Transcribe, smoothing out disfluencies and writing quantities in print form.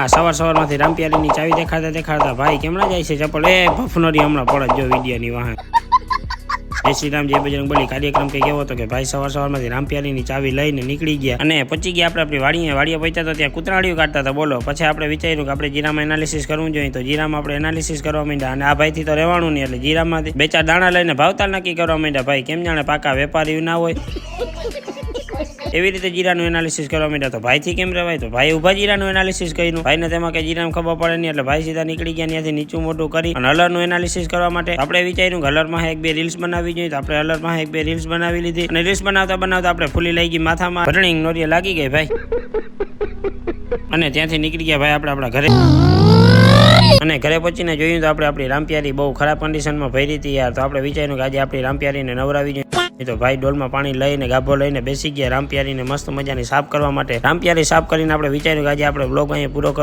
હા સવારમાંથી રામપિયારીની ચાવી દેખાડતા ભાઈ કેમણા જાય છે ચપ્પલ એ ભફનરી હમણાં પડે જો વિડીયોની વાહે જય શ્રી રામ જય બજરંગ બલી કાર્યક્રમ કઈ એવો હતો કે ભાઈ સવારમાંથી રામપિયારીની ચાવી લઈને નીકળી ગયા અને પહોંચી ગયા આપણે આપણી વાડીએ પહોંચ્યા તો ત્યાં કૂતરાડીઓ કાઢતા હતા બોલો પછી આપણે વિચાર્યું કે આપણે જીરામાં એનાલિસિસ કરવું જોઈએ તો જીરામાં આપણે એનાલિસિસ કરવા માંડ્યા અને આ ભાઈથી તો રહેવાનું નહીં એટલે જીરામાંથી 2-4 દાણા લઈને ભાવતાલ નક્કી કરવા માંડ્યા ભાઈ કેમ જાણે પાકા વેપારી ના હોય એવી રીતે જીરાનું એનાલિસિસ કરવા માંડ્યા તો ભાઈથી કેમ રહેવાય તો ભાઈ ઉભા જીરાનું એનાલિસિસ કર્યું ભાઈને તેમાં કઈ જીરાનું ખબર પડે નહીં એટલે ભાઈ સીધા નીકળી ગયા ત્યાંથી નીચું મોટું કરી અને હલરનું એનાલિસિસ કરવા માટે આપણે વિચાર્યું કે હલરમાં 1-2 રીલ્સ બનાવવી જોઈએ તો આપણે હલરમાં 1-2 રીલ્સ બનાવી લીધી અને રીલ્સ બનાવતા આપણે ફૂલી લઈ ગઈ માથામાં ભરણી નોરિયા લાગી ગઈ ભાઈ અને ત્યાંથી નીકળી ગયા ભાઈ આપણે આપણા ઘરે અને ઘરે પહોંચીને જોયું તો આપણે આપણી રામપિયારી બહુ ખરાબ કન્ડિશનમાં ભરી હતી યાર તો આપણે વિચાર્યું કે આજે આપણી રામપિયારીને નવરાવી જોઈએ તો ભાઈ ડોલમાં પાણી લઈને ગાભો લઈને બેસી ગયા રામપિયારીને મસ્ત મજાની સાફ કરવા માટે રામપિયારી સાફ કરીને આપણે વિચાર્યું કે આજે આપણે બ્લોગ અહીંયા પૂરો કરવો